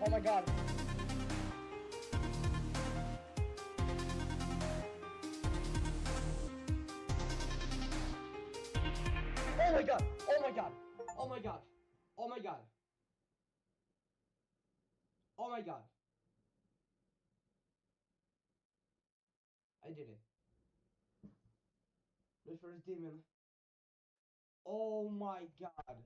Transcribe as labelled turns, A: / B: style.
A: Oh my god. Oh my god. Oh my god. Oh my god. Oh my god. Oh my god. I did it. This first demon. Oh my god.